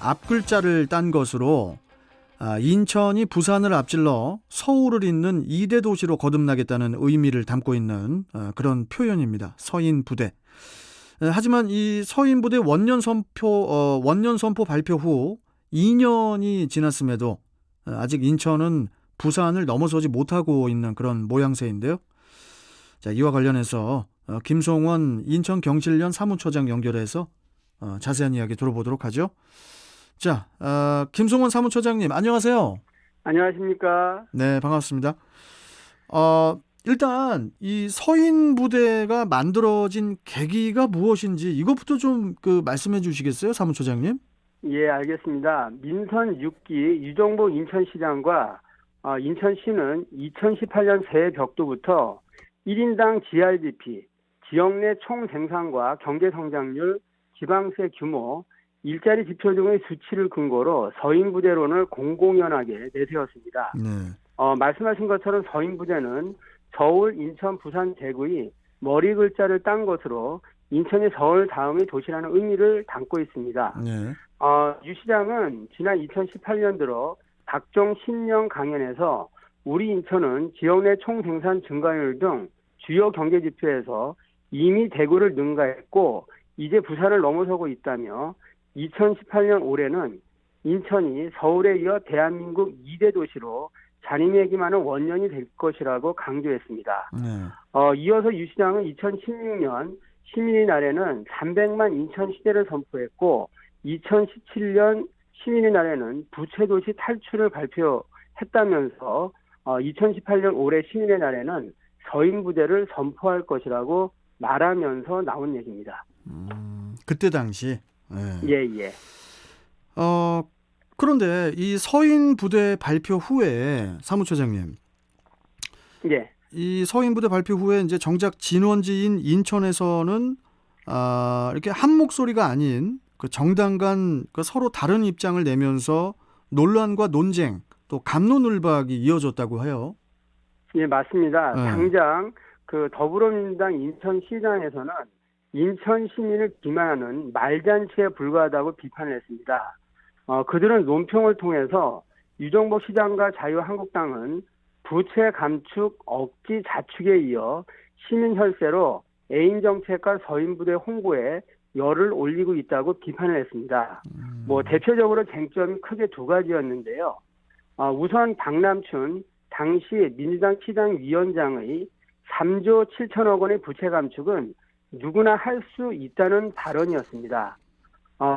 앞글자를 딴 것으로 인천이 부산을 앞질러 서울을 잇는 2대 도시로 거듭나겠다는 의미를 담고 있는 그런 표현입니다. 서인부대. 하지만 이 서인부대 원년 선포 발표 후 2년이 지났음에도 아직 인천은 부산을 넘어서지 못하고 있는 그런 모양새인데요. 자, 이와 관련해서 김송원 인천경실련 사무처장 연결해서 자세한 이야기 들어보도록 하죠. 자, 김송원 사무처장님 안녕하세요. 안녕하십니까? 네, 반갑습니다. 일단 이 서인 부대가 만들어진 계기가 무엇인지 이것부터 좀 말씀해 주시겠어요, 사무처장님? 예, 알겠습니다. 민선 6기 유정복 인천시장과 인천시는 2018년 새해 벽두부터 1인당 GRDP, 지역 내 총생산과 경제성장률, 지방세 규모, 일자리 지표 등의 수치를 근거로 서인부대론을 공공연하게 내세웠습니다. 네. 말씀하신 것처럼 서인부대는 서울, 인천, 부산, 대구의 머리 글자를 딴 것으로 인천이 서울 다음의 도시라는 의미를 담고 있습니다. 네. 유 시장은 지난 2018년 들어 각종 신년 강연에서 우리 인천은 지역 내 총생산 증가율 등 주요 경제 지표에서 이미 대구를 능가했고 이제 부산을 넘어서고 있다며 2018년 올해는 인천이 서울에 이어 대한민국 2대 도시로 자리매김하는 원년이 될 것이라고 강조했습니다. 네. 이어서 유 시장은 2016년 시민의 날에는 300만 인천 시대를 선포했고 2017년 시민의 날에는 부채도시 탈출을 발표했다면서 2018년 올해 시민의 날에는 서인부대를 선포할 것이라고 말하면서 나온 얘기입니다. 그때 당시. 네. 예. 그런데 이 서인 부대 발표 후에 사무처장님, 예. 이 서인 부대 발표 후에 이제 정작 진원지인 인천에서는 이렇게 한 목소리가 아닌 그 정당 간 서로 다른 입장을 내면서 논란과 논쟁 또 갑론을박이 이어졌다고 해요. 예, 맞습니다. 네. 당장 더불어민주당 인천시장에서는 인천 시민을 기만하는 말잔치에 불과하다고 비판을 했습니다. 그들은 논평을 통해서 유정복 시장과 자유한국당은 부채 감축 억지 자축에 이어 시민 혈세로 애인 정책과 서인부대 홍보에 열을 올리고 있다고 비판을 했습니다. 대표적으로 쟁점이 크게 두 가지였는데요. 우선 박남춘 당시 민주당 시장위원장의 3조 7천억 원의 부채 감축은 누구나 할 수 있다는 발언이었습니다.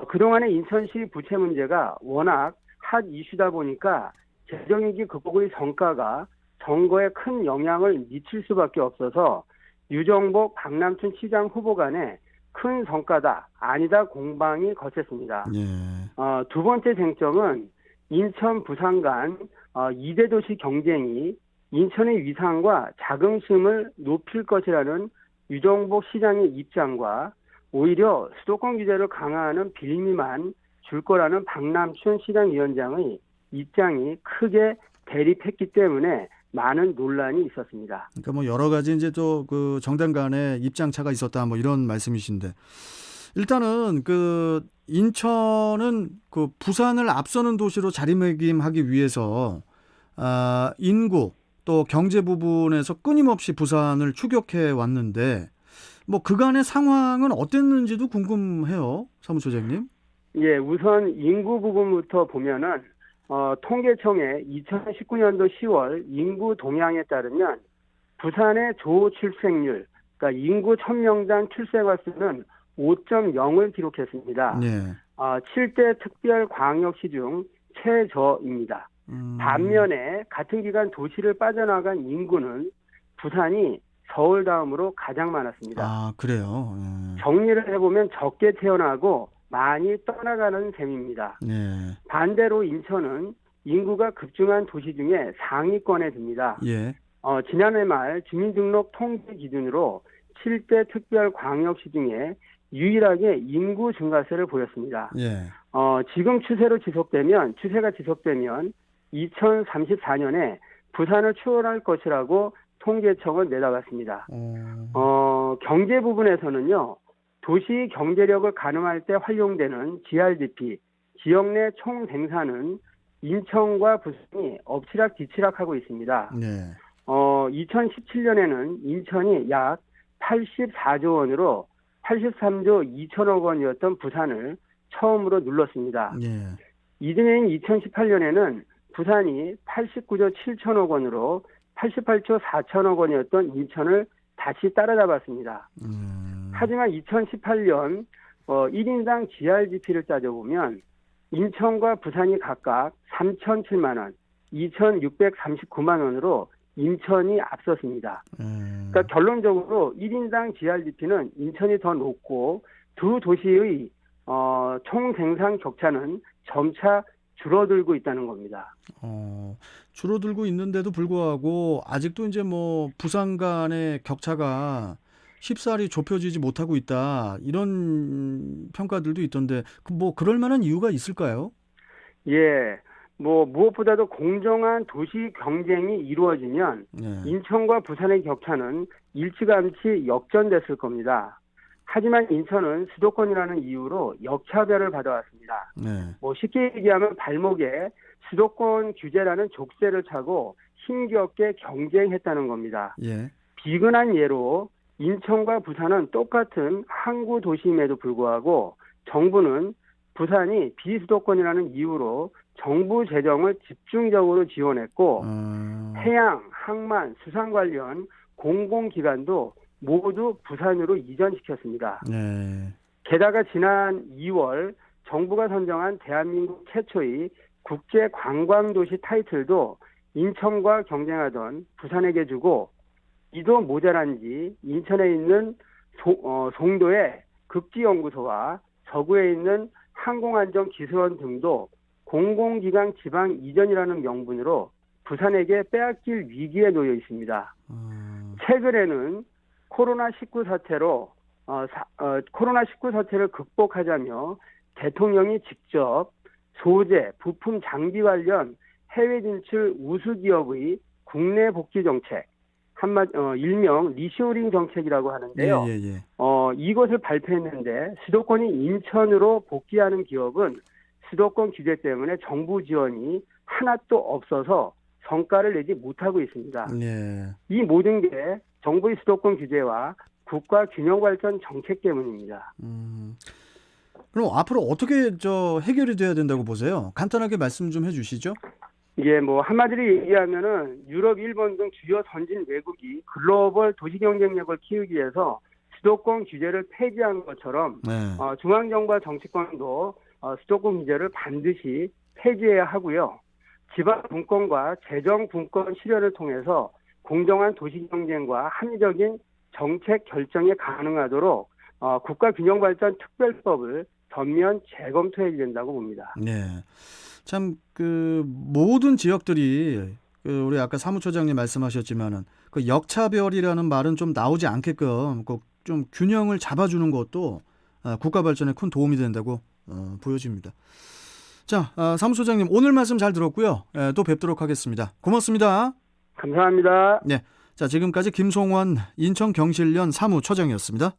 그동안의 인천시 부채 문제가 워낙 핫 이슈다 보니까 재정위기 극복의 성과가 선거에 큰 영향을 미칠 수밖에 없어서 유정복, 박남춘 시장 후보 간에 큰 성과다, 아니다 공방이 거셌습니다. 예. 두 번째 쟁점은 인천, 부산 간 2대 도시 경쟁이 인천의 위상과 자긍심을 높일 것이라는 유정복 시장의 입장과 오히려 수도권 규제를 강화하는 빌미만 줄 거라는 박남춘 시장위원장의 입장이 크게 대립했기 때문에 많은 논란이 있었습니다. 그러니까 여러 가지 이제 또 정당 간의 입장 차가 있었다 이런 말씀이신데 일단은 인천은 부산을 앞서는 도시로 자리매김하기 위해서 인구 또 경제 부분에서 끊임없이 부산을 추격해 왔는데 그간의 상황은 어땠는지도 궁금해요, 사무처장님. 예, 우선 인구 부분부터 보면은 통계청의 2019년도 10월 인구 동향에 따르면 부산의 조 출생률, 그러니까 인구 1000명당 출생아 수는 5.0을 기록했습니다. 네. 7대 특별광역시 중 최저입니다. 반면에 같은 기간 도시를 빠져나간 인구는 부산이 서울 다음으로 가장 많았습니다. 아, 그래요? 정리를 해보면 적게 태어나고 많이 떠나가는 셈입니다. 네. 반대로 인천은 인구가 급증한 도시 중에 상위권에 듭니다. 예. 지난해 말 주민등록 통계 기준으로 7대 특별광역시 중에 유일하게 인구 증가세를 보였습니다. 예. 지금 추세가 지속되면 2034년에 부산을 추월할 것이라고 통계청은 내다봤습니다. 경제 부분에서는요, 도시 경제력을 가늠할 때 활용되는 GRDP, 지역 내 총 생산은 인천과 부산이 엎치락뒤치락하고 있습니다. 네. 2017년에는 인천이 약 84조 원으로 83조 2천억 원이었던 부산을 처음으로 눌렀습니다. 예. 이듬해인 2018년에는 부산이 89조 7천억 원으로 88조 4천억 원이었던 인천을 다시 따라잡았습니다. 하지만 2018년 1인당 GRGP를 따져보면 인천과 부산이 각각 3,007만 원, 2,639만 원으로 인천이 앞섰습니다. 그러니까 결론적으로 1인당 GRGP는 인천이 더 높고 두 도시의 총 생산 격차는 점차 줄어들고 있다는 겁니다. 줄어들고 있는데도 불구하고 아직도 이제 뭐 부산 간의 격차가 쉽사리 좁혀지지 못하고 있다. 이런 평가들도 있던데 뭐 그럴 만한 이유가 있을까요? 예. 무엇보다도 공정한 도시 경쟁이 이루어지면 네. 인천과 부산의 격차는 일찌감치 역전됐을 겁니다. 하지만 인천은 수도권이라는 이유로 역차별을 받아왔습니다. 네. 쉽게 얘기하면 발목에 수도권 규제라는 족쇄를 차고 힘겹게 경쟁했다는 겁니다. 예. 비근한 예로 인천과 부산은 똑같은 항구 도시임에도 불구하고 정부는 부산이 비수도권이라는 이유로 정부 재정을 집중적으로 지원했고 해양, 항만, 수산 관련 공공기관도 모두 부산으로 이전시켰습니다. 네. 게다가 지난 2월 정부가 선정한 대한민국 최초의 국제관광도시 타이틀도 인천과 경쟁하던 부산에게 주고 이도 모자란지 인천에 있는 송도의 극지연구소와 서구에 있는 항공안전기술원 등도 공공기관 지방 이전이라는 명분으로 부산에게 빼앗길 위기에 놓여 있습니다. 최근에는 코로나19 사태를 극복하자며 대통령이 직접 소재, 부품, 장비 관련 해외 진출 우수 기업의 국내 복귀 정책, 일명 리쇼링 정책이라고 하는데요. 예. 이것을 발표했는데 수도권이 인천으로 복귀하는 기업은 수도권 규제 때문에 정부 지원이 하나도 없어서 성과를 내지 못하고 있습니다. 예. 이 모든 게 정부의 수도권 규제와 국가 균형 발전 정책 때문입니다. 그럼 앞으로 어떻게 해결이 돼야 된다고 보세요? 간단하게 말씀 좀 해주시죠. 이게 한마디로 얘기하면은 유럽, 일본 등 주요 선진 외국이 글로벌 도시 경쟁력을 키우기 위해서 수도권 규제를 폐지한 것처럼 네. 중앙정부와 정치권도 수도권 규제를 반드시 폐지해야 하고요. 지방 분권과 재정 분권 실현을 통해서 공정한 도시 경쟁과 합리적인 정책 결정이 가능하도록 국가균형발전 특별법을 전면 재검토해야 된다고 봅니다. 네. 참 모든 지역들이 우리 아까 사무처장님 말씀하셨지만은 그 역차별이라는 말은 좀 나오지 않게끔 좀 균형을 잡아주는 것도 국가 발전에 큰 도움이 된다고 보여집니다. 자, 사무처장님 오늘 말씀 잘 들었고요. 또 뵙도록 하겠습니다. 고맙습니다. 감사합니다. 네. 자, 지금까지 김송환 인천경실련 사무처장이었습니다.